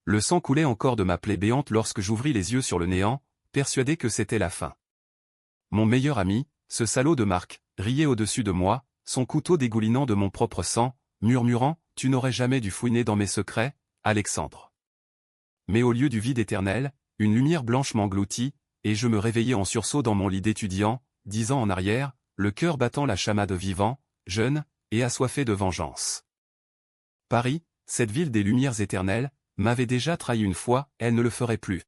Le sang coulait encore de ma plaie béante lorsque j'ouvris les yeux sur le néant, persuadé que c'était la fin. Mon meilleur ami, ce salaud de Marc, riait au-dessus de moi, son couteau dégoulinant de mon propre sang, murmurant « Tu n'aurais jamais dû fouiner dans mes secrets, Alexandre. » Mais au lieu du vide éternel, une lumière blanche m'engloutit, et je me réveillai en sursaut dans mon lit d'étudiant, 10 ans en arrière, le cœur battant la chamade vivant, jeune, et assoiffé de vengeance. Paris, cette ville des lumières éternelles, m'avait déjà trahi une fois, elle ne le ferait plus.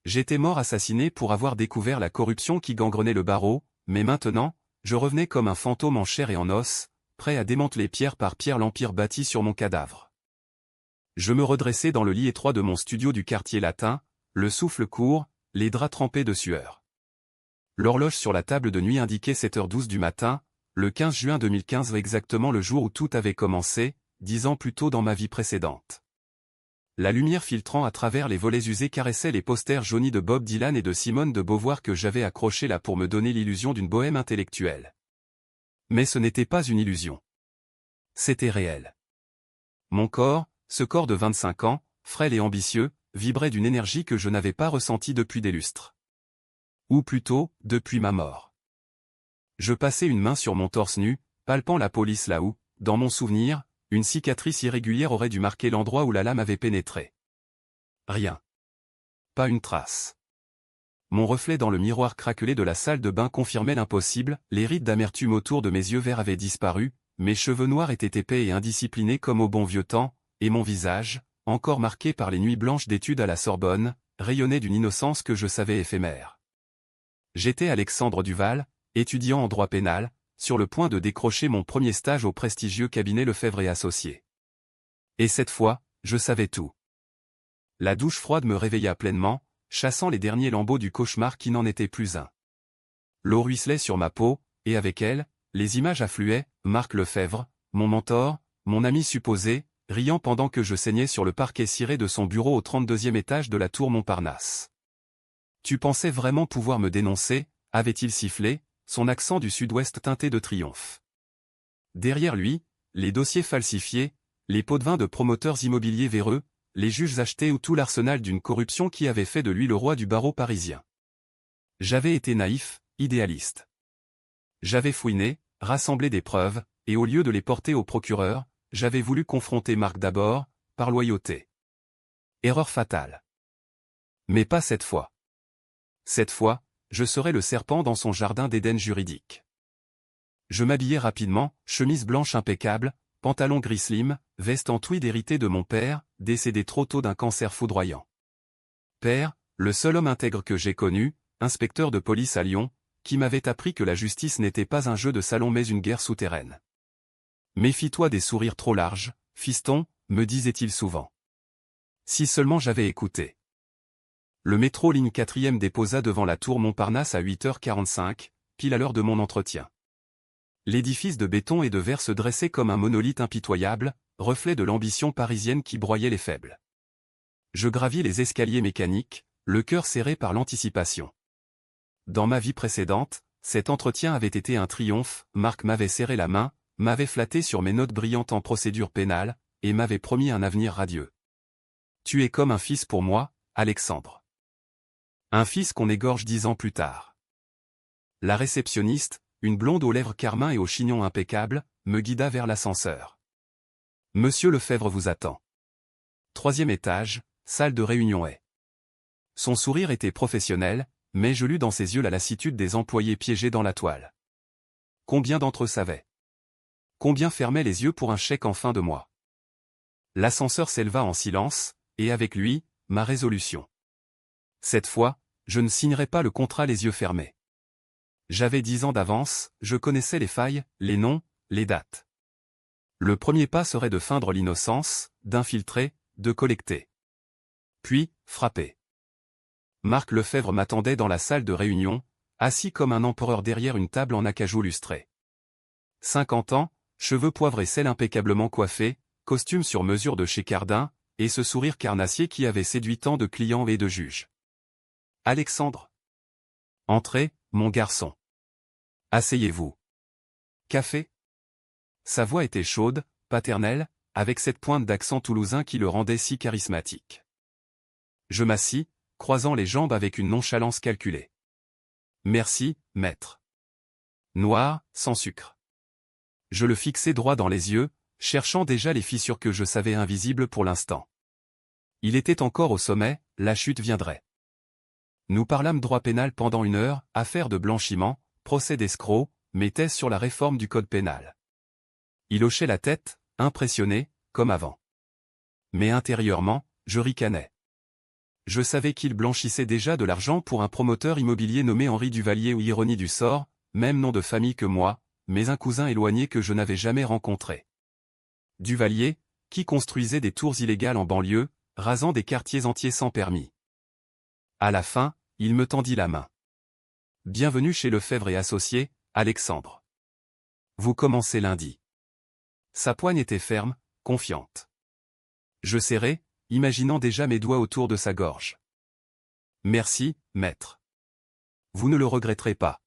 J'étais mort assassiné pour avoir découvert la corruption qui gangrenait le barreau, mais maintenant, je revenais comme un fantôme en chair et en os, prêt à démanteler pierre par pierre l'empire bâti sur mon cadavre. Je me redressai dans le lit étroit de mon studio du quartier latin, le souffle court, les draps trempés de sueur. L'horloge sur la table de nuit indiquait 7h12 du matin, le 15 juin 2015 exactement le jour où tout avait commencé, 10 ans plus tôt dans ma vie précédente. La lumière filtrant à travers les volets usés caressait les posters jaunis de Bob Dylan et de Simone de Beauvoir que j'avais accrochés là pour me donner l'illusion d'une bohème intellectuelle. Mais ce n'était pas une illusion. C'était réel. Mon corps, ce corps de 25 ans, frêle et ambitieux, vibrait d'une énergie que je n'avais pas ressentie depuis des lustres. Ou plutôt, depuis ma mort. Je passai une main sur mon torse nu, palpant la police là où, dans mon souvenir, une cicatrice irrégulière aurait dû marquer l'endroit où la lame avait pénétré. Rien. Pas une trace. Mon reflet dans le miroir craquelé de la salle de bain confirmait l'impossible, les rides d'amertume autour de mes yeux verts avaient disparu, mes cheveux noirs étaient épais et indisciplinés comme au bon vieux temps, et mon visage, encore marqué par les nuits blanches d'études à la Sorbonne, rayonnait d'une innocence que je savais éphémère. J'étais Alexandre Duval, étudiant en droit pénal, sur le point de décrocher mon premier stage au prestigieux cabinet Lefebvre et Associés. Et cette fois, je savais tout. La douche froide me réveilla pleinement, chassant les derniers lambeaux du cauchemar qui n'en était plus un. L'eau ruisselait sur ma peau, et avec elle, les images affluaient, Marc Lefebvre, mon mentor, mon ami supposé, riant pendant que je saignais sur le parquet ciré de son bureau au 32e étage de la tour Montparnasse. « Tu pensais vraiment pouvoir me dénoncer ?» avait-il sifflé, son accent du sud-ouest teinté de triomphe. Derrière lui, les dossiers falsifiés, les pots de vin de promoteurs immobiliers véreux, les juges achetés ou tout l'arsenal d'une corruption qui avait fait de lui le roi du barreau parisien. J'avais été naïf, idéaliste. J'avais fouiné, rassemblé des preuves, et au lieu de les porter au procureur, j'avais voulu confronter Marc d'abord, par loyauté. Erreur fatale. Mais pas cette fois. Cette fois, je serais le serpent dans son jardin d'Éden juridique. Je m'habillai rapidement, chemise blanche impeccable, pantalon gris slim, veste en tweed hérité de mon père, décédé trop tôt d'un cancer foudroyant. Père, le seul homme intègre que j'ai connu, inspecteur de police à Lyon, qui m'avait appris que la justice n'était pas un jeu de salon mais une guerre souterraine. Méfie-toi des sourires trop larges, fiston, me disait-il souvent. Si seulement j'avais écouté. Le métro ligne 4e déposa devant la tour Montparnasse à 8h45, pile à l'heure de mon entretien. L'édifice de béton et de verre se dressait comme un monolithe impitoyable, reflet de l'ambition parisienne qui broyait les faibles. Je gravis les escaliers mécaniques, le cœur serré par l'anticipation. Dans ma vie précédente, cet entretien avait été un triomphe, Marc m'avait serré la main, m'avait flatté sur mes notes brillantes en procédure pénale, et m'avait promis un avenir radieux. Tu es comme un fils pour moi, Alexandre. Un fils qu'on égorge 10 ans plus tard. La réceptionniste, une blonde aux lèvres carmin et au chignon impeccable, me guida vers l'ascenseur. Monsieur Lefebvre vous attend. 3e étage, salle de réunion est. Son sourire était professionnel, mais je lus dans ses yeux la lassitude des employés piégés dans la toile. Combien d'entre eux savaient? Combien fermaient les yeux pour un chèque en fin de mois? L'ascenseur s'éleva en silence, et avec lui, ma résolution. Cette fois, je ne signerai pas le contrat les yeux fermés. J'avais 10 ans d'avance, je connaissais les failles, les noms, les dates. Le premier pas serait de feindre l'innocence, d'infiltrer, de collecter. Puis, frapper. Marc Lefebvre m'attendait dans la salle de réunion, assis comme un empereur derrière une table en acajou lustré. 50 ans, cheveux poivre et sel impeccablement coiffés, costume sur mesure de chez Cardin, et ce sourire carnassier qui avait séduit tant de clients et de juges. Alexandre. Entrez, mon garçon. Asseyez-vous. Café? Sa voix était chaude, paternelle, avec cette pointe d'accent toulousain qui le rendait si charismatique. Je m'assis, croisant les jambes avec une nonchalance calculée. Merci, maître. Noir, sans sucre. Je le fixai droit dans les yeux, cherchant déjà les fissures que je savais invisibles pour l'instant. Il était encore au sommet, la chute viendrait. Nous parlâmes droit pénal pendant 1 heure, affaire de blanchiment, procès d'escroc, mais thèse sur la réforme du code pénal. Il hochait la tête, impressionné, comme avant. Mais intérieurement, je ricanais. Je savais qu'il blanchissait déjà de l'argent pour un promoteur immobilier nommé Henri Duvalier ou ironie du sort, même nom de famille que moi, mais un cousin éloigné que je n'avais jamais rencontré. Duvalier, qui construisait des tours illégales en banlieue, rasant des quartiers entiers sans permis. À la fin, il me tendit la main. Bienvenue chez Lefebvre et Associés, Alexandre. Vous commencez lundi. Sa poigne était ferme, confiante. Je serrai, imaginant déjà mes doigts autour de sa gorge. Merci, maître. Vous ne le regretterez pas.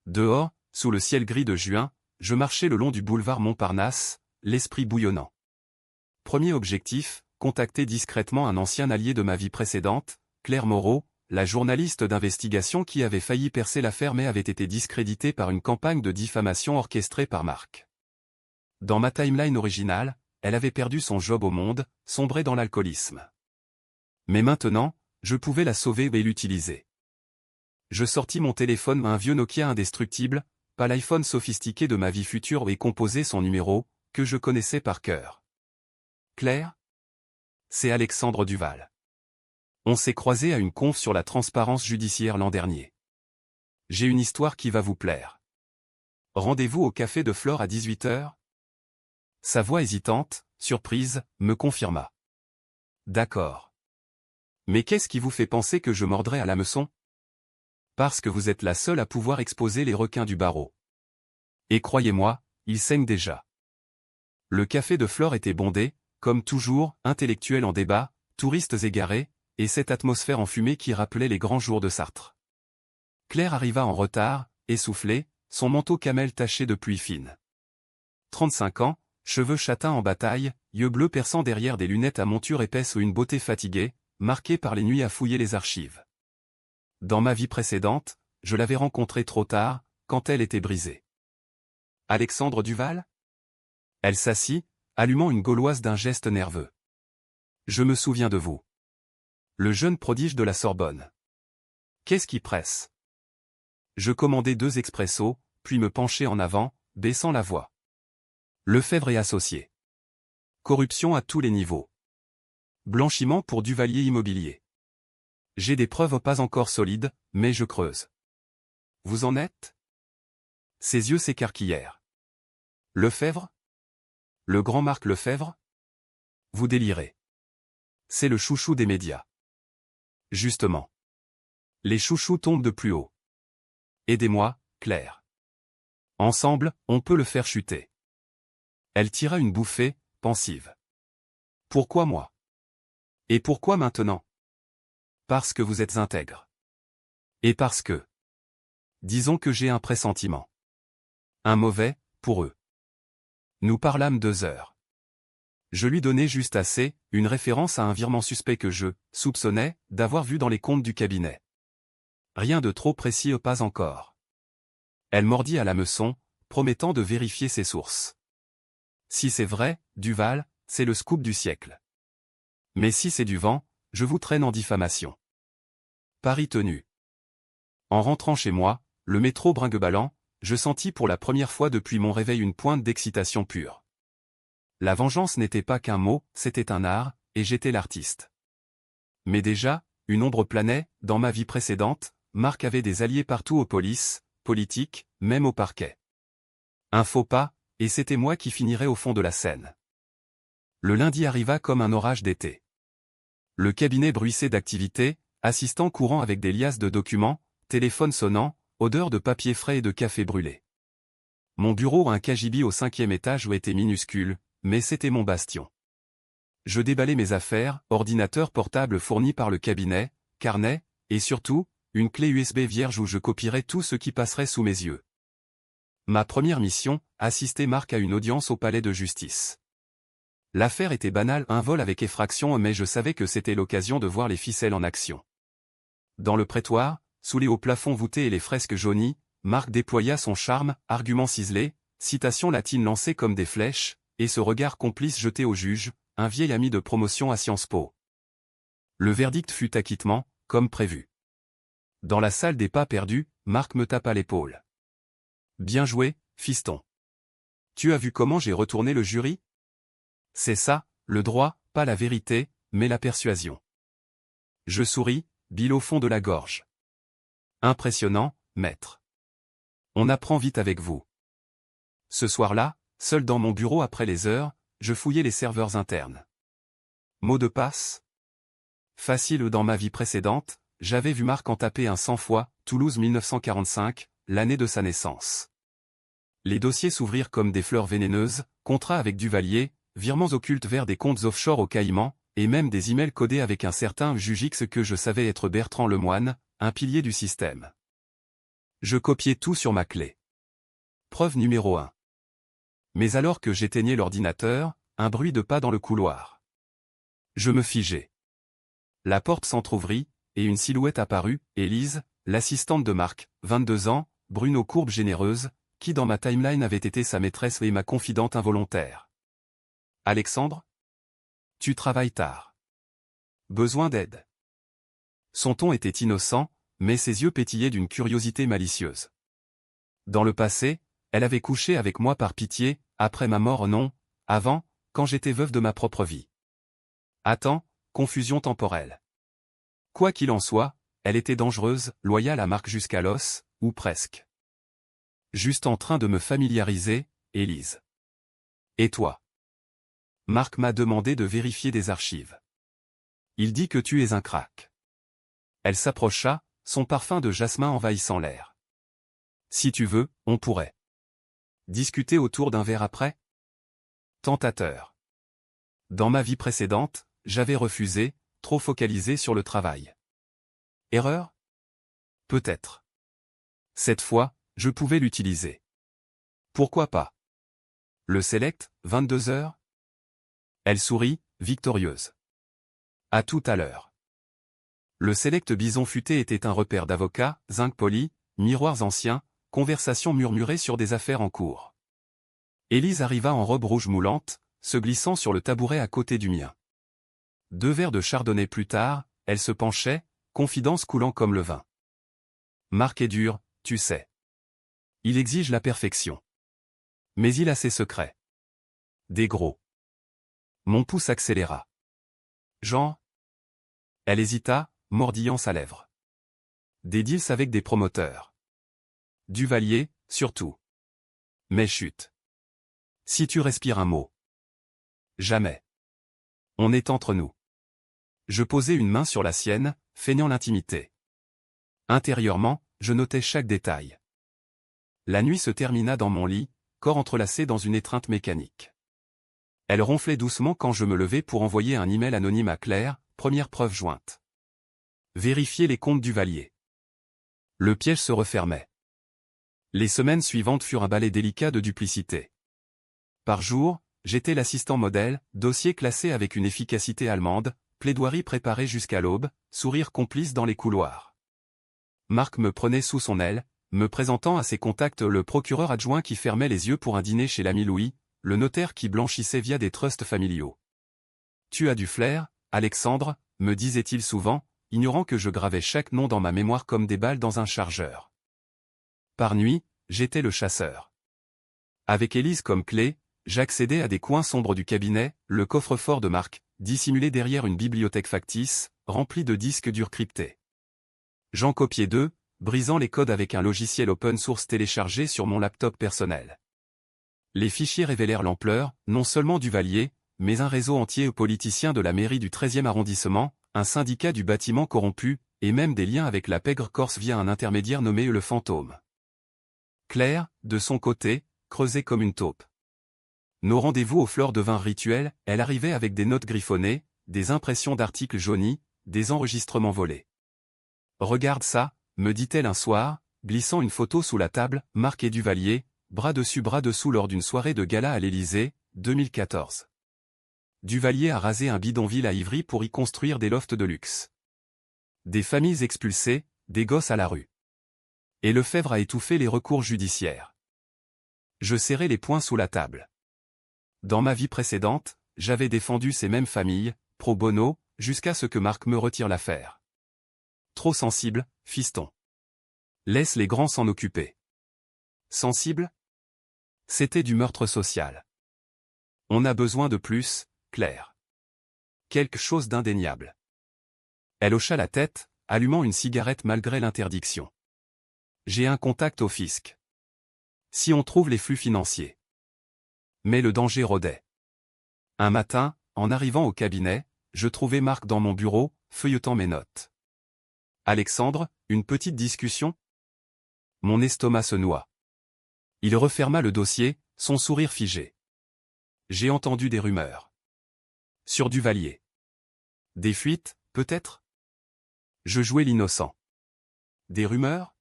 Dehors, sous le ciel gris de juin, je marchais le long du boulevard Montparnasse, l'esprit bouillonnant. Premier objectif, contacter discrètement un ancien allié de ma vie précédente, Claire Moreau, la journaliste d'investigation qui avait failli percer l'affaire mais avait été discréditée par une campagne de diffamation orchestrée par Marc. Dans ma timeline originale, elle avait perdu son job au Monde, sombré dans l'alcoolisme. Mais maintenant, je pouvais la sauver et l'utiliser. Je sortis mon téléphone, un vieux Nokia indestructible, pas l'iPhone sophistiqué de ma vie future, et composai son numéro, que je connaissais par cœur. Claire ? C'est Alexandre Duval. On s'est croisé à une conf sur la transparence judiciaire l'an dernier. J'ai une histoire qui va vous plaire. Rendez-vous au café de Flore à 18 h? Sa voix hésitante, surprise, me confirma. D'accord. Mais qu'est-ce qui vous fait penser que je mordrai à l'hameçon? Parce que vous êtes la seule à pouvoir exposer les requins du barreau. Et croyez-moi, ils saignent déjà. Le café de Flore était bondé, comme toujours, intellectuels en débat, touristes égarés, et cette atmosphère enfumée qui rappelait les grands jours de Sartre. Claire arriva en retard, essoufflée, son manteau camel taché de pluie fine. 35 ans, cheveux châtains en bataille, yeux bleus perçant derrière des lunettes à monture épaisse ou une beauté fatiguée, marquée par les nuits à fouiller les archives. Dans ma vie précédente, je l'avais rencontrée trop tard, quand elle était brisée. Alexandre Duval? Elle s'assit, allumant une gauloise d'un geste nerveux. Je me souviens de vous. Le jeune prodige de la Sorbonne. Qu'est-ce qui presse? Je commandai 2 expressos, puis me penchai en avant, baissant la voix. Lefebvre et Associés. Corruption à tous les niveaux. Blanchiment pour Duvalier Immobilier. J'ai des preuves pas encore solides, mais je creuse. Vous en êtes? Ses yeux s'écarquillèrent. Lefebvre? Le grand Marc Lefebvre? Vous délirez. C'est le chouchou des médias. Justement. Les chouchous tombent de plus haut. Aidez-moi, Claire. Ensemble, on peut le faire chuter. Elle tira une bouffée, pensive. Pourquoi moi? Et pourquoi maintenant? Parce que vous êtes intègre. Et parce que... Disons que j'ai un pressentiment. Un mauvais, pour eux. Nous parlâmes 2 heures. Je lui donnai juste assez, une référence à un virement suspect que je soupçonnais d'avoir vu dans les comptes du cabinet. Rien de trop précis, pas encore. Elle mordit à l'hameçon, promettant de vérifier ses sources. Si c'est vrai, Duval, c'est le scoop du siècle. Mais si c'est du vent, je vous traîne en diffamation. Pari tenu. En rentrant chez moi, le métro brinque-ballant, je sentis pour la première fois depuis mon réveil une pointe d'excitation pure. La vengeance n'était pas qu'un mot, c'était un art, et j'étais l'artiste. Mais déjà, une ombre planait, dans ma vie précédente, Marc avait des alliés partout aux polices, politiques, même au parquet. Un faux pas, et c'était moi qui finirais au fond de la Seine. Le lundi arriva comme un orage d'été. Le cabinet bruissait d'activité, assistants courant avec des liasses de documents, téléphone sonnant, odeur de papier frais et de café brûlé. Mon bureau, un cagibi au 5e étage où était minuscule, mais c'était mon bastion. Je déballai mes affaires, ordinateur portable fourni par le cabinet, carnet, et surtout, une clé USB vierge où je copierais tout ce qui passerait sous mes yeux. Ma première mission, assister Marc à une audience au palais de justice. L'affaire était banale, un vol avec effraction, mais je savais que c'était l'occasion de voir les ficelles en action. Dans le prétoire, sous les hauts plafonds voûtés et les fresques jaunies, Marc déploya son charme, arguments ciselés, citations latines lancées comme des flèches, et ce regard complice jeté au juge, un vieil ami de promotion à Sciences Po. Le verdict fut acquittement, comme prévu. Dans la salle des pas perdus, Marc me tapa l'épaule. Bien joué, fiston. Tu as vu comment j'ai retourné le jury? C'est ça, le droit, pas la vérité, mais la persuasion. Je souris, bile au fond de la gorge. Impressionnant, maître. On apprend vite avec vous. Ce soir-là, seul dans mon bureau après les heures, je fouillais les serveurs internes. Mot de passe? Facile. Dans ma vie précédente, j'avais vu Marc en taper un 100 fois, Toulouse 1945, l'année de sa naissance. Les dossiers s'ouvrirent comme des fleurs vénéneuses, contrats avec Duvalier, virements occultes vers des comptes offshore aux Caïmans, et même des emails codés avec un certain Jugix que je savais être Bertrand Lemoine, un pilier du système. Je copiais tout sur ma clé. Preuve numéro 1. Mais alors que j'éteignais l'ordinateur, un bruit de pas dans le couloir. Je me figeai. La porte s'entr'ouvrit, et une silhouette apparut, Élise, l'assistante de Marc, 22 ans, brune aux courbes généreuses, qui dans ma timeline avait été sa maîtresse et ma confidente involontaire. Alexandre? Tu travailles tard. Besoin d'aide. Son ton était innocent, mais ses yeux pétillaient d'une curiosité malicieuse. Dans le passé, elle avait couché avec moi par pitié, après ma mort non, avant, quand j'étais veuve de ma propre vie. Attends, confusion temporelle. Quoi qu'il en soit, elle était dangereuse, loyale à Marc jusqu'à l'os, ou presque. Juste en train de me familiariser, Élise. Et toi? Marc m'a demandé de vérifier des archives. Il dit que tu es un crack. Elle s'approcha, son parfum de jasmin envahissant l'air. Si tu veux, on pourrait discuter autour d'un verre après? Tentateur. Dans ma vie précédente, j'avais refusé, trop focalisé sur le travail. Erreur? Peut-être. Cette fois, je pouvais l'utiliser. Pourquoi pas? Le select, 22 heures? Elle sourit, victorieuse. À tout à l'heure. Le select bison futé était un repère d'avocats, zinc poli, miroirs anciens, conversations murmurées sur des affaires en cours. Élise arriva en robe rouge moulante, se glissant sur le tabouret à côté du mien. 2 verres de chardonnay plus tard, elle se penchait, confidence coulant comme le vin. Marc est dur, tu sais. Il exige la perfection. Mais il a ses secrets. Des gros. Mon pouce accéléra. Jean? Elle hésita, mordillant sa lèvre. Des deals avec des promoteurs. Duvalier, surtout. Mais chut. Si tu respires un mot. Jamais. On est entre nous. Je posai une main sur la sienne, feignant l'intimité. Intérieurement, je notais chaque détail. La nuit se termina dans mon lit, corps entrelacé dans une étreinte mécanique. Elle ronflait doucement quand je me levai pour envoyer un email anonyme à Claire, première preuve jointe. Vérifier les comptes Duvalier. Le piège se refermait. Les semaines suivantes furent un balai délicat de duplicité. Par jour, j'étais l'assistant modèle, dossier classé avec une efficacité allemande, plaidoirie préparée jusqu'à l'aube, sourire complice dans les couloirs. Marc me prenait sous son aile, me présentant à ses contacts le procureur adjoint qui fermait les yeux pour un dîner chez l'ami Louis, le notaire qui blanchissait via des trusts familiaux. Tu as du flair, Alexandre, me disait-il souvent, ignorant que je gravais chaque nom dans ma mémoire comme des balles dans un chargeur. Par nuit, j'étais le chasseur. Avec Élise comme clé, j'accédais à des coins sombres du cabinet, le coffre-fort de Marc, dissimulé derrière une bibliothèque factice, remplie de disques durs cryptés. J'en copiais 2, brisant les codes avec un logiciel open source téléchargé sur mon laptop personnel. Les fichiers révélèrent l'ampleur, non seulement du Duvalier, mais un réseau entier aux politiciens de la mairie du 13e arrondissement, un syndicat du bâtiment corrompu, et même des liens avec la pègre corse via un intermédiaire nommé le Fantôme. Claire, de son côté, creusait comme une taupe. Nos rendez-vous aux fleurs de vin rituelles, elle arrivait avec des notes griffonnées, des impressions d'articles jaunis, des enregistrements volés. Regarde ça, me dit-elle un soir, glissant une photo sous la table, Marc et Duvalier, bras dessus bras dessous lors d'une soirée de gala à l'Élysée, 2014. Duvalier a rasé un bidonville à Ivry pour y construire des lofts de luxe. Des familles expulsées, des gosses à la rue. Et Lefebvre a étouffé les recours judiciaires. Je serrais les poings sous la table. Dans ma vie précédente, j'avais défendu ces mêmes familles, pro bono, jusqu'à ce que Marc me retire l'affaire. Trop sensible, fiston. Laisse les grands s'en occuper. Sensible? C'était du meurtre social. On a besoin de plus, Claire. Quelque chose d'indéniable. Elle hocha la tête, allumant une cigarette malgré l'interdiction. J'ai un contact au fisc. Si on trouve les flux financiers. Mais le danger rôdait. Un matin, en arrivant au cabinet, je trouvai Marc dans mon bureau, feuilletant mes notes. Alexandre, une petite discussion? Mon estomac se noua. Il referma le dossier, son sourire figé. J'ai entendu des rumeurs. Sur Duvalier. Des fuites, peut-être? Je jouais l'innocent. Des rumeurs?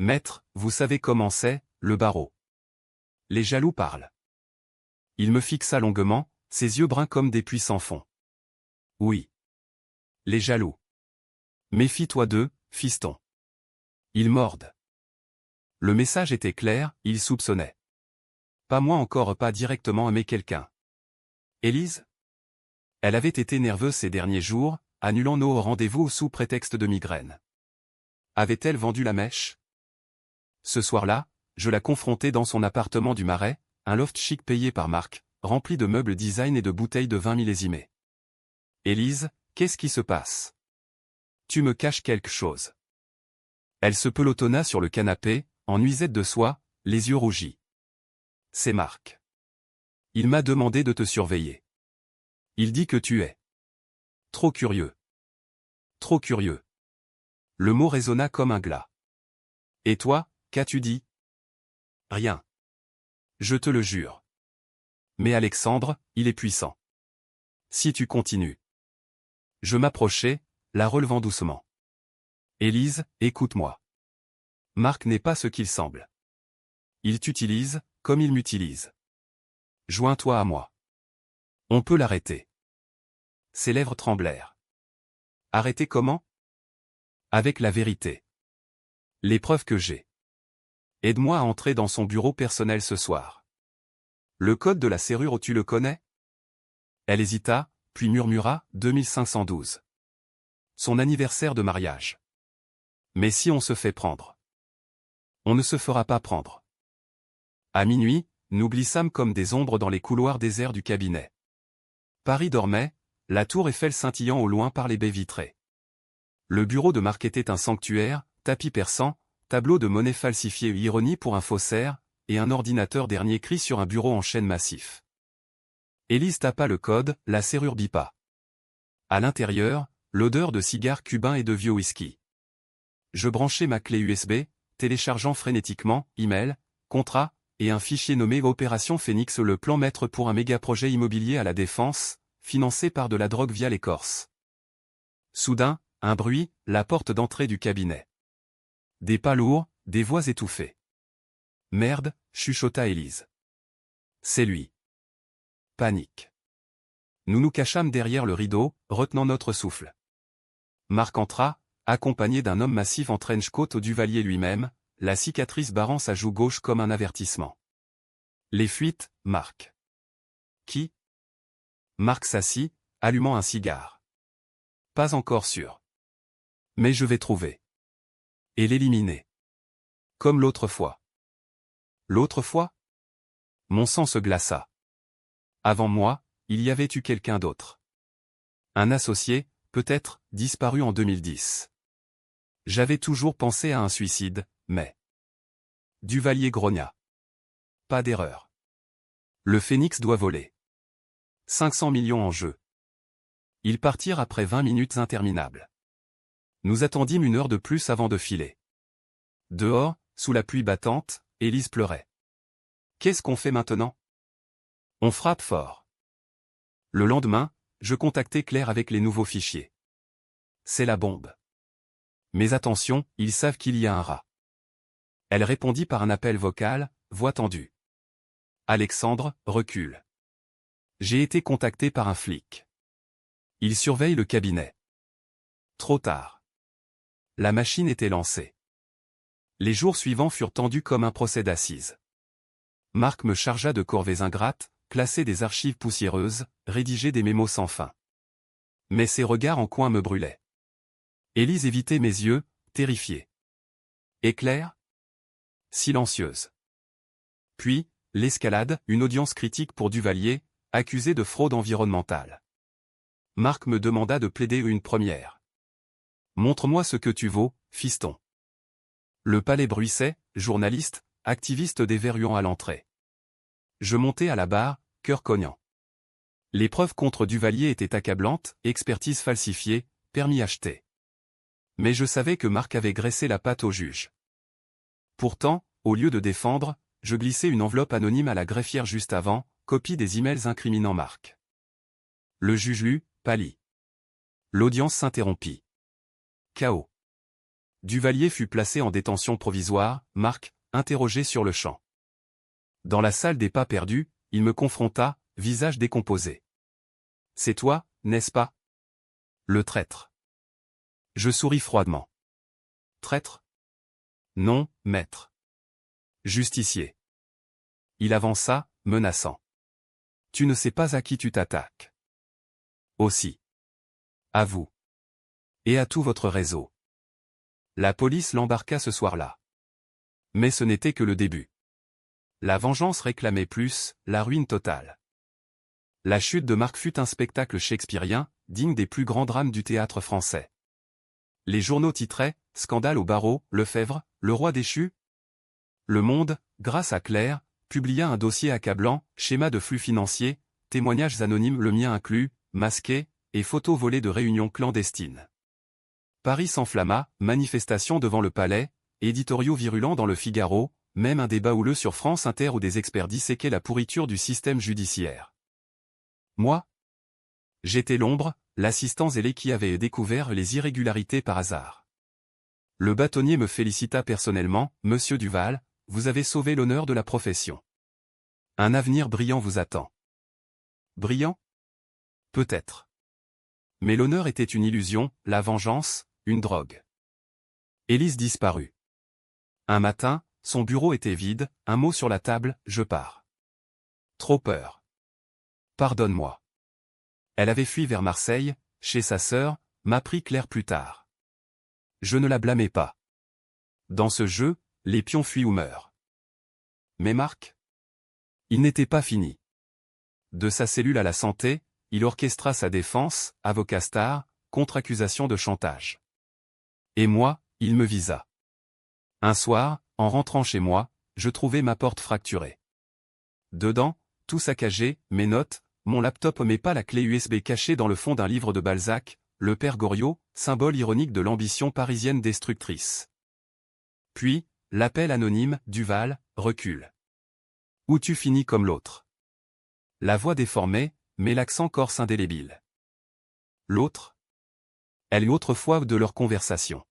Maître, vous savez comment c'est, le barreau. Les jaloux parlent. Il me fixa longuement, ses yeux bruns comme des puits sans fond. Oui. Les jaloux. Méfie-toi d'eux, fiston. Ils mordent. Le message était clair, il soupçonnait. Pas moi encore, pas directement aimer quelqu'un. Élise? Elle avait été nerveuse ces derniers jours, annulant nos rendez-vous sous prétexte de migraine. Avait-elle vendu la mèche? Ce soir-là, je la confrontai dans son appartement du Marais, un loft chic payé par Marc, rempli de meubles design et de bouteilles de vin millésimées. Élise, qu'est-ce qui se passe? Tu me caches quelque chose. Elle se pelotonna sur le canapé, en nuisette de soie, les yeux rougis. C'est Marc. Il m'a demandé de te surveiller. Il dit que tu es trop curieux. Trop curieux. Le mot résonna comme un glas. Et toi, qu'as-tu dit? Rien. Je te le jure. Mais Alexandre, il est puissant. Si tu continues. Je m'approchai, la relevant doucement. Élise, écoute-moi. Marc n'est pas ce qu'il semble. Il t'utilise, comme il m'utilise. Joins-toi à moi. On peut l'arrêter. Ses lèvres tremblèrent. Arrêter comment? Avec la vérité. Les preuves que j'ai. Aide-moi à entrer dans son bureau personnel ce soir. Le code de la serrure, tu le connais? Elle hésita, puis murmura, 2512. Son anniversaire de mariage. Mais si on se fait prendre? On ne se fera pas prendre. À minuit, nous glissâmes comme des ombres dans les couloirs déserts du cabinet. Paris dormait, la tour Eiffel scintillant au loin par les baies vitrées. Le bureau de Marc était un sanctuaire, tapis persan, tableau de monnaie falsifiée, ironie pour un faussaire, et un ordinateur dernier cri sur un bureau en chêne massif. Élise tapa le code, la serrure bipa. À l'intérieur, l'odeur de cigares cubains et de vieux whisky. Je branchai ma clé USB, téléchargeant frénétiquement, email, contrat, et un fichier nommé Opération Phoenix, le plan maître pour un méga-projet immobilier à la Défense, financé par de la drogue via les Corses. Soudain, un bruit, la porte d'entrée du cabinet. Des pas lourds, des voix étouffées. Merde, chuchota Élise. C'est lui. Panique. Nous nous cachâmes derrière le rideau, retenant notre souffle. Marc entra, accompagné d'un homme massif en trench-coat au Duvalier lui-même, la cicatrice barrant sa joue gauche comme un avertissement. Les fuites, Marc. Qui? Marc s'assit, allumant un cigare. Pas encore sûr. Mais je vais trouver. Et l'éliminer. Comme l'autre fois. L'autre fois? Mon sang se glaça. Avant moi, il y avait eu quelqu'un d'autre. Un associé, peut-être, disparu en 2010. J'avais toujours pensé à un suicide, mais... Duvalier grogna. Pas d'erreur. Le Phénix doit voler. 500 millions en jeu. Ils partirent après 20 minutes interminables. Nous attendîmes une heure de plus avant de filer. Dehors, sous la pluie battante, Élise pleurait. Qu'est-ce qu'on fait maintenant? On frappe fort. Le lendemain, je contactai Claire avec les nouveaux fichiers. C'est la bombe. Mais attention, ils savent qu'il y a un rat. Elle répondit par un appel vocal, voix tendue. Alexandre, recule. J'ai été contacté par un flic. Il surveille le cabinet. Trop tard. La machine était lancée. Les jours suivants furent tendus comme un procès d'assises. Marc me chargea de corvées ingrates, classer des archives poussiéreuses, rédiger des mémos sans fin. Mais ses regards en coin me brûlaient. Élise évitait mes yeux, terrifiée. Et Claire? Silencieuse. Puis, l'escalade, une audience critique pour Duvalier, accusé de fraude environnementale. Marc me demanda de plaider une première. Montre-moi ce que tu vaux, fiston. Le palais bruissait, journaliste, activiste déverrouillant à l'entrée. Je montai à la barre, cœur cognant. Les preuves contre Duvalier étaient accablantes, expertise falsifiée, permis acheté. Mais je savais que Marc avait graissé la patte au juge. Pourtant, au lieu de défendre, je glissai une enveloppe anonyme à la greffière juste avant, copie des emails incriminant Marc. Le juge lut, pâlit. L'audience s'interrompit. Chaos. Duvalier fut placé en détention provisoire, Marc, interrogé sur le champ. Dans la salle des pas perdus, il me confronta, visage décomposé. C'est toi, n'est-ce pas? Le traître. Je souris froidement. Traître? Non, maître. Justicier. Il avança, menaçant. Tu ne sais pas à qui tu t'attaques. Aussi. À vous. Et à tout votre réseau. La police l'embarqua ce soir-là. Mais ce n'était que le début. La vengeance réclamait plus, la ruine totale. La chute de Marc fut un spectacle shakespearien, digne des plus grands drames du théâtre français. Les journaux titraient « Scandale au barreau, Lefebvre, le roi déchu ». Le Monde, grâce à Claire, publia un dossier accablant, schéma de flux financiers, témoignages anonymes le mien inclus, masqués, et photos volées de réunions clandestines. Paris s'enflamma, manifestation devant le palais, éditoriaux virulents dans le Figaro, même un débat houleux sur France Inter où des experts disséquaient la pourriture du système judiciaire. Moi? J'étais l'ombre, l'assistant zélé qui avait découvert les irrégularités par hasard. Le bâtonnier me félicita personnellement, « Monsieur Duval, vous avez sauvé l'honneur de la profession. Un avenir brillant vous attend. » Brillant? Peut-être. Mais l'honneur était une illusion, la vengeance, une drogue. Élise disparut. Un matin, son bureau était vide, un mot sur la table, je pars. Trop peur. Pardonne-moi. Elle avait fui vers Marseille, chez sa sœur, m'apprit Claire plus tard. Je ne la blâmais pas. Dans ce jeu, les pions fuient ou meurent. Mais Marc? Il n'était pas fini. De sa cellule à la santé, il orchestra sa défense, avocat star, contre-accusation de chantage. Et moi, il me visa. Un soir, en rentrant chez moi, je trouvai ma porte fracturée. Dedans, tout saccagé, mes notes, mon laptop mais pas la clé USB cachée dans le fond d'un livre de Balzac, le père Goriot, symbole ironique de l'ambition parisienne destructrice. Puis, l'appel anonyme, Duval, recule. Ou tu finis comme l'autre. La voix déformée, mais l'accent corse indélébile. L'autre? Elle eut autrefois de leur conversation.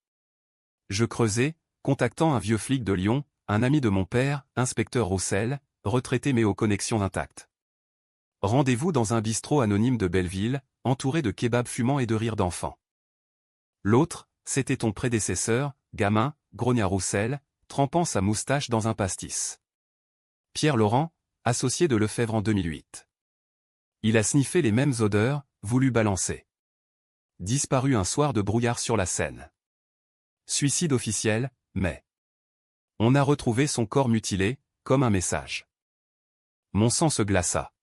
Je creusai, contactant un vieux flic de Lyon, un ami de mon père, inspecteur Roussel, retraité mais aux connexions intactes. Rendez-vous dans un bistrot anonyme de Belleville, entouré de kebabs fumants et de rires d'enfants. L'autre, c'était ton prédécesseur, gamin, grogna Roussel, trempant sa moustache dans un pastis. Pierre Laurent, associé de Lefebvre en 2008. Il a sniffé les mêmes odeurs, voulu balancer. Disparu un soir de brouillard sur la Seine. Suicide officiel, mais... On a retrouvé son corps mutilé, comme un message. Mon sang se glaça.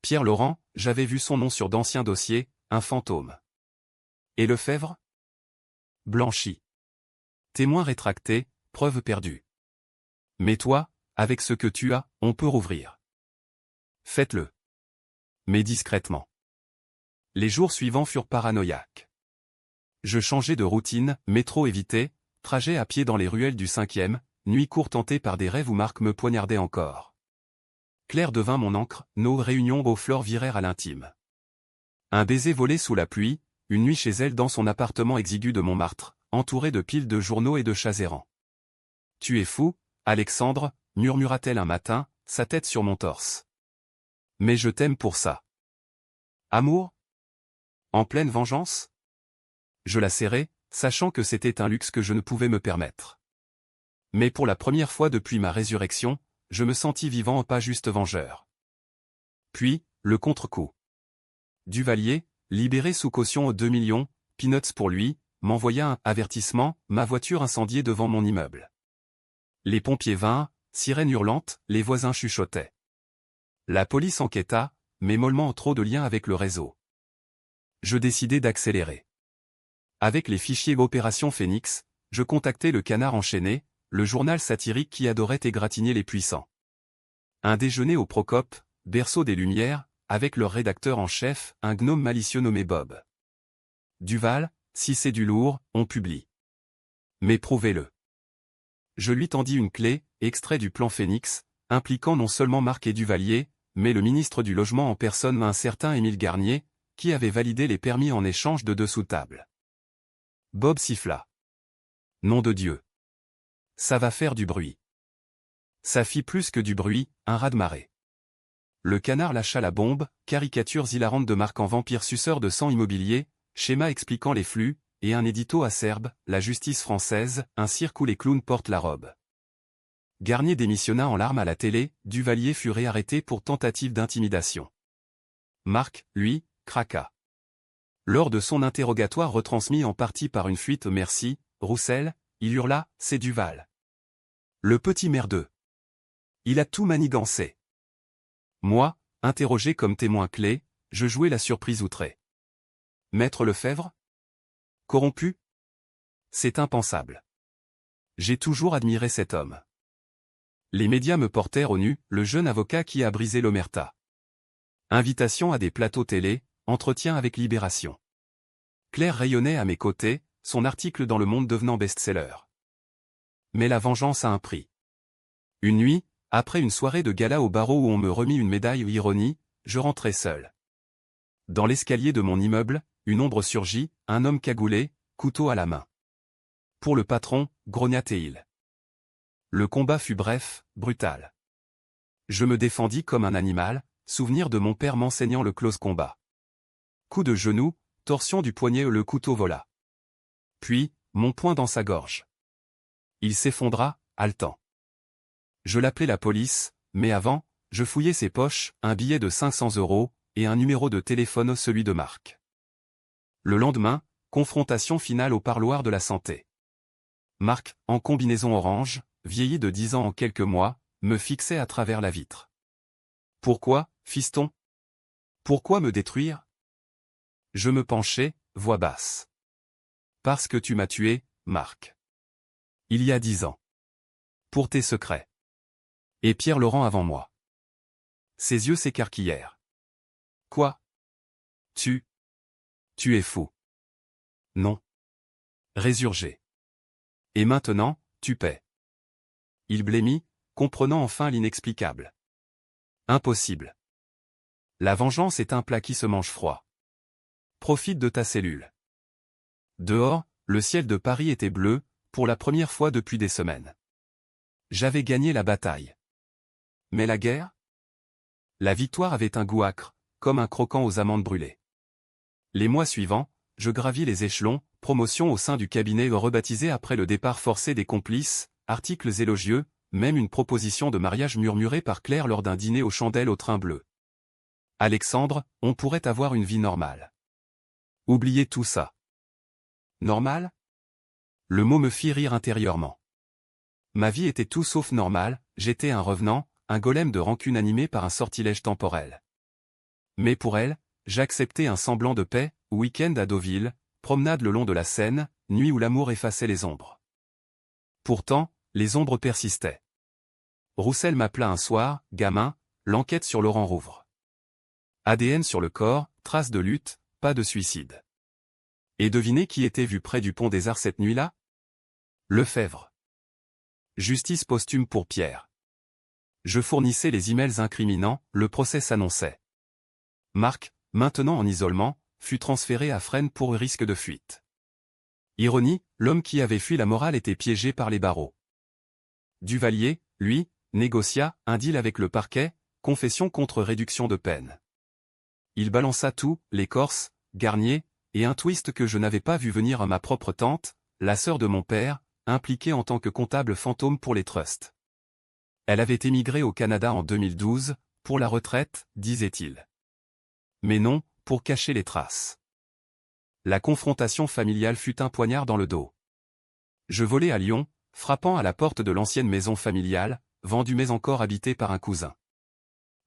Pierre Laurent, j'avais vu son nom sur d'anciens dossiers, un fantôme. Et Lefebvre? Blanchi. Témoin rétracté, preuve perdue. Mais toi, avec ce que tu as, on peut rouvrir. Faites-le. Mais discrètement. Les jours suivants furent paranoïaques. Je changeai de routine, métro évité, trajet à pied dans les ruelles du 5e, nuit courte hantée par des rêves où Marc me poignardait encore. Claire devint mon encre, nos réunions aux fleurs virèrent à l'intime. Un baiser volé sous la pluie, une nuit chez elle dans son appartement exigu de Montmartre, entouré de piles de journaux et de chats errants. Tu es fou, Alexandre, murmura-t-elle un matin, sa tête sur mon torse. Mais je t'aime pour ça. Amour? En pleine vengeance? Je la serrai, sachant que c'était un luxe que je ne pouvais me permettre. Mais pour la première fois depuis ma résurrection, je me sentis vivant, pas juste vengeur. Puis, le contre-coup. Duvalier, libéré sous caution aux 2 millions, peanuts pour lui, m'envoya un avertissement, ma voiture incendiée devant mon immeuble. Les pompiers vinrent, sirène hurlante, les voisins chuchotaient. La police enquêta, mais mollement trop de liens avec le réseau. Je décidai d'accélérer. Avec les fichiers Opération Phénix, je contactai le Canard enchaîné, le journal satirique qui adorait égratigner les puissants. Un déjeuner au Procope, berceau des Lumières, avec leur rédacteur en chef, un gnome malicieux nommé Bob. Duval, si c'est du lourd, on publie. Mais prouvez-le. Je lui tendis une clé, extrait du plan Phénix, impliquant non seulement Marc et Duvalier, mais le ministre du Logement en personne, un certain Émile Garnier, qui avait validé les permis en échange de dessous table. Bob siffla. Nom de Dieu. Ça va faire du bruit. Ça fit plus que du bruit, un raz-de-marée. Le Canard lâcha la bombe, caricatures hilarantes de Marc en vampire suceur de sang immobilier, schéma expliquant les flux, et un édito acerbe, la justice française, un cirque où les clowns portent la robe. Garnier démissionna en larmes à la télé, Duvalier fut réarrêté pour tentative d'intimidation. Marc, lui, craqua. Lors de son interrogatoire retransmis en partie par une fuite merci, Roussel, il hurla, c'est Duval. Le petit merdeux. Il a tout manigancé. Moi, interrogé comme témoin clé, je jouais la surprise outrée. Maître Lefebvre? Corrompu? C'est impensable. J'ai toujours admiré cet homme. Les médias me portèrent au nu, le jeune avocat qui a brisé l'omerta. Invitation à des plateaux télé, entretien avec Libération. Claire rayonnait à mes côtés, son article dans Le Monde devenant best-seller. Mais la vengeance a un prix. Une nuit, après une soirée de gala au barreau où on me remit une médaille ironie, je rentrais seul. Dans l'escalier de mon immeuble, une ombre surgit, un homme cagoulé, couteau à la main. Pour le patron, grognatait-il. Le combat fut bref, brutal. Je me défendis comme un animal, souvenir de mon père m'enseignant le close combat. Coup de genou, torsion du poignet, le couteau vola. Puis, mon poing dans sa gorge. Il s'effondra, haletant. Je l'appelai la police, mais avant, je fouillai ses poches, un billet de 500 € et un numéro de téléphone, celui de Marc. Le lendemain, confrontation finale au parloir de la santé. Marc, en combinaison orange, vieilli de 10 ans en quelques mois, me fixait à travers la vitre. Pourquoi, fiston? Pourquoi me détruire? Je me penchai, voix basse. Parce que tu m'as tué, Marc. Il y a 10 ans. Pour tes secrets. Et Pierre Laurent avant moi. Ses yeux s'écarquillèrent. Quoi? Tu es fou. Non. Résurgé. Et maintenant, tu paies. Il blêmit, comprenant enfin l'inexplicable. Impossible. La vengeance est un plat qui se mange froid. Profite de ta cellule. Dehors, le ciel de Paris était bleu, pour la première fois depuis des semaines. J'avais gagné la bataille. Mais la guerre? La victoire avait un goût âcre, comme un croquant aux amandes brûlées. Les mois suivants, je gravis les échelons, promotion au sein du cabinet rebaptisé après le départ forcé des complices, articles élogieux, même une proposition de mariage murmurée par Claire lors d'un dîner aux chandelles au train bleu. Alexandre, on pourrait avoir une vie normale. Oubliez tout ça. Normal? Le mot me fit rire intérieurement. Ma vie était tout sauf normale, j'étais un revenant, un golem de rancune animé par un sortilège temporel. Mais pour elle, j'acceptais un semblant de paix, week-end à Deauville, promenade le long de la Seine, nuit où l'amour effaçait les ombres. Pourtant, les ombres persistaient. Roussel m'appela un soir, gamin, l'enquête sur Laurent Rouvre. ADN sur le corps, traces de lutte, pas de suicide. Et devinez qui était vu près du pont des Arts cette nuit-là? Lefebvre. Justice posthume pour Pierre. Je fournissais les emails incriminants, le procès s'annonçait. Marc, maintenant en isolement, fut transféré à Fresnes pour risque de fuite. Ironie, l'homme qui avait fui la morale était piégé par les barreaux. Duvalier, lui, négocia un deal avec le parquet, confession contre réduction de peine. Il balança tout, l'écorce, Garnier, et un twist que je n'avais pas vu venir à ma propre tante, la sœur de mon père, impliquée en tant que comptable fantôme pour les trusts. Elle avait émigré au Canada en 2012, pour la retraite, disait-il. Mais non, pour cacher les traces. La confrontation familiale fut un poignard dans le dos. Je volai à Lyon, frappant à la porte de l'ancienne maison familiale, vendue mais encore habitée par un cousin.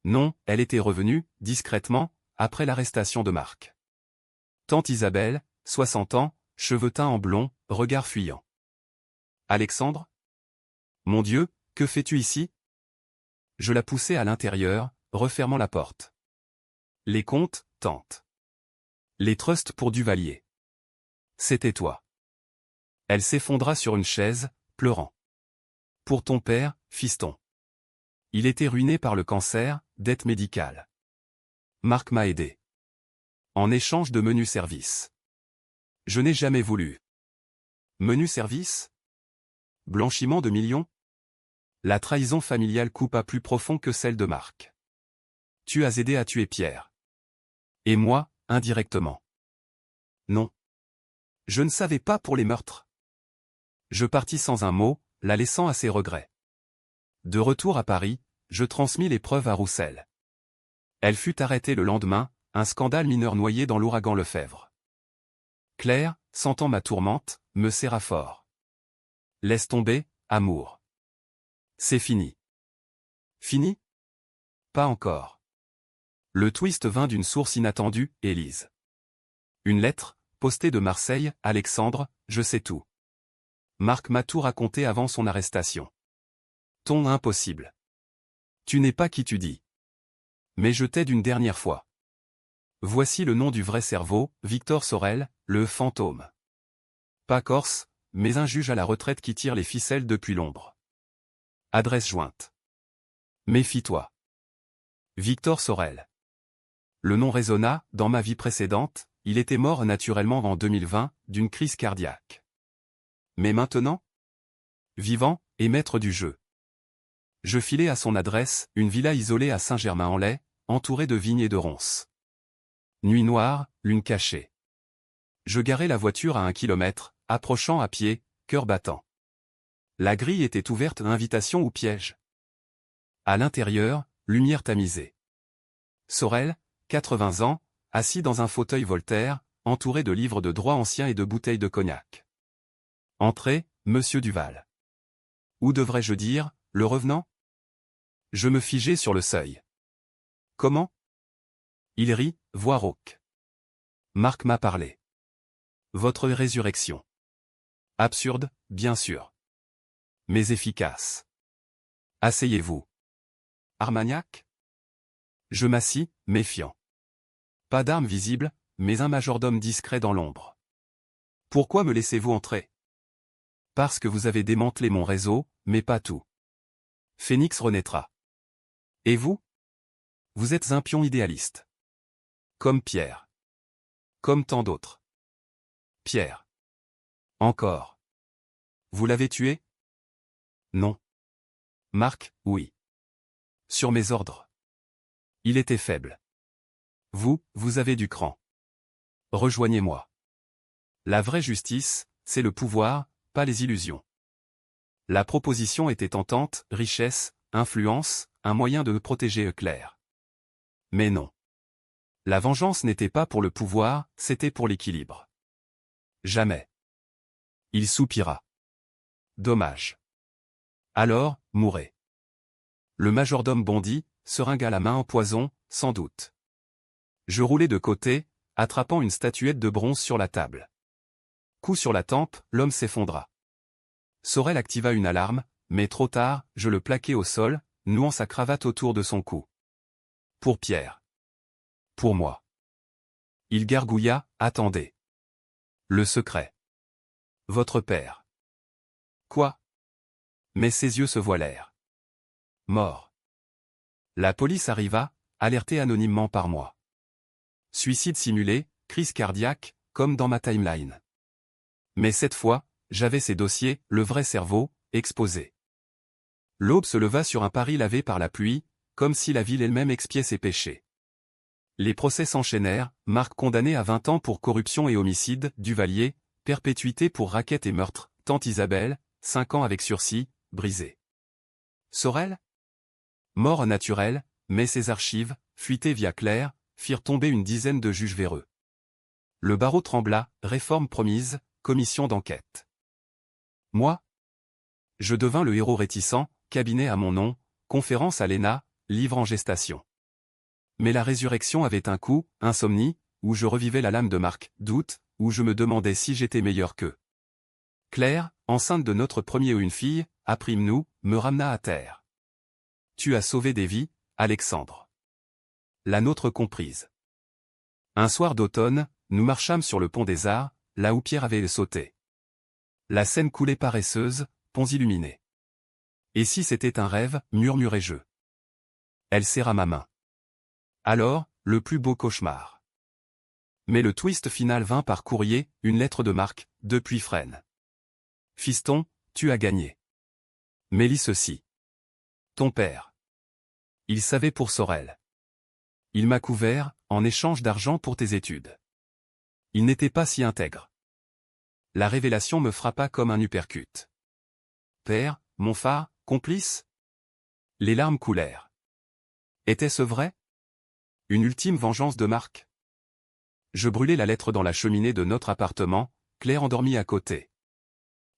Non, elle était revenue, discrètement, après l'arrestation de Marc. Tante Isabelle, 60 ans, cheveux teints en blond, regard fuyant. Alexandre ? Mon Dieu, que fais-tu ici ? Je la poussai à l'intérieur, refermant la porte. Les comptes, tante. Les trusts pour Duvalier. C'était toi. Elle s'effondra sur une chaise, pleurant. Pour ton père, fiston. Il était ruiné par le cancer, dette médicale. Marc m'a aidé. En échange de menus services. Je n'ai jamais voulu. Menu service ? Blanchiment de millions ? La trahison familiale coupa plus profond que celle de Marc. Tu as aidé à tuer Pierre. Et moi, indirectement. Non. Je ne savais pas pour les meurtres. Je partis sans un mot, la laissant à ses regrets. De retour à Paris, je transmis les preuves à Roussel. Elle fut arrêtée le lendemain, un scandale mineur noyé dans l'ouragan Lefebvre. Claire, sentant ma tourmente, me serra fort. Laisse tomber, amour. C'est fini. Fini ? Pas encore. Le twist vint d'une source inattendue, Élise. Une lettre, postée de Marseille, Alexandre, je sais tout. Marc m'a tout raconté avant son arrestation. Ton impossible. Tu n'es pas qui tu dis. Mais je t'aide une dernière fois. Voici le nom du vrai cerveau, Victor Sorel, le fantôme. Pas corse, mais un juge à la retraite qui tire les ficelles depuis l'ombre. Adresse jointe. Méfie-toi. Victor Sorel. Le nom résonna, dans ma vie précédente, il était mort naturellement en 2020, d'une crise cardiaque. Mais maintenant ? Vivant, et maître du jeu. Je filai à son adresse, une villa isolée à Saint-Germain-en-Laye, entourée de vignes et de ronces. Nuit noire, lune cachée. Je garai la voiture à 1 kilomètre, approchant à pied, cœur battant. La grille était ouverte, invitation ou piège. À l'intérieur, lumière tamisée. Sorel, 80 ans, assis dans un fauteuil Voltaire, entouré de livres de droit ancien et de bouteilles de cognac. Entrée, Monsieur Duval. Ou devrais-je dire, le revenant ? Je me figeai sur le seuil. Comment ? Il rit, voix rauque. Marc m'a parlé. Votre résurrection. Absurde, bien sûr. Mais efficace. Asseyez-vous. Armagnac ? Je m'assis, méfiant. Pas d'armes visibles, mais un majordome discret dans l'ombre. Pourquoi me laissez-vous entrer ? Parce que vous avez démantelé mon réseau, mais pas tout. Phénix renaîtra. Et vous ? Vous êtes un pion idéaliste. Comme Pierre. Comme tant d'autres. Pierre. Encore. Vous l'avez tué ? Non. Marc, oui. Sur mes ordres. Il était faible. Vous avez du cran. Rejoignez-moi. La vraie justice, c'est le pouvoir, pas les illusions. La proposition était tentante, richesse, influence, un moyen de protéger Claire. Mais non. La vengeance n'était pas pour le pouvoir, c'était pour l'équilibre. Jamais. Il soupira. Dommage. Alors, mourez. Le majordome bondit, seringa la main en poison, sans doute. Je roulai de côté, attrapant une statuette de bronze sur la table. Coup sur la tempe, l'homme s'effondra. Sorel activa une alarme, mais trop tard, je le plaquai au sol, nouant sa cravate autour de son cou. Pour Pierre. Pour moi. Il gargouilla, attendez. Le secret. Votre père. Quoi ? Mais ses yeux se voilèrent. Mort. La police arriva, alertée anonymement par moi. Suicide simulé, crise cardiaque, comme dans ma timeline. Mais cette fois, j'avais ces dossiers, le vrai cerveau, exposé. L'aube se leva sur un Paris lavé par la pluie, comme si la ville elle-même expiait ses péchés. Les procès s'enchaînèrent, Marc condamné à 20 ans pour corruption et homicide, Duvalier, perpétuité pour racket et meurtre, tante Isabelle, 5 ans avec sursis, brisé. Sorel? Mort naturelle, mais ses archives, fuitées via Claire, firent tomber une dizaine de juges véreux. Le barreau trembla, réforme promise, commission d'enquête. Moi? Je devins le héros réticent, cabinet à mon nom, conférence à l'ENA, livre en gestation. Mais la résurrection avait un coup, insomnie, où je revivais la lame de Marc, doute, où je me demandais si j'étais meilleur qu'eux. Claire, enceinte de notre premier ou une fille, apprime-nous, me ramena à terre. Tu as sauvé des vies, Alexandre. La nôtre comprise. Un soir d'automne, nous marchâmes sur le pont des Arts, là où Pierre avait sauté. La Seine coulait paresseuse, ponts illuminés. Et si c'était un rêve, murmurai-je. Elle serra ma main. Alors, le plus beau cauchemar. Mais le twist final vint par courrier, une lettre de Marc, depuis Fresnes. Fiston, tu as gagné. Mais lis ceci. Ton père. Il savait pour Sorel. Il m'a couvert, en échange d'argent pour tes études. Il n'était pas si intègre. La révélation me frappa comme un uppercut. Père, mon phare, complice? Les larmes coulèrent. Était-ce vrai? Une ultime vengeance de Marc? Je brûlai la lettre dans la cheminée de notre appartement, Claire endormie à côté.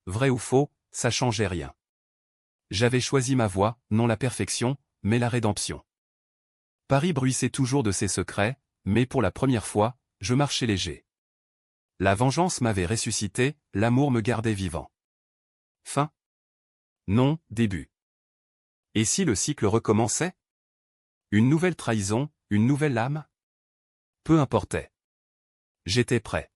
Vrai ou faux, ça changeait rien. J'avais choisi ma voie, non la perfection, mais la rédemption. Paris bruissait toujours de ses secrets, mais pour la première fois, je marchais léger. La vengeance m'avait ressuscité, l'amour me gardait vivant. Fin? Non, début. Et si le cycle recommençait? Une nouvelle trahison, une nouvelle âme? Peu importait. J'étais prêt.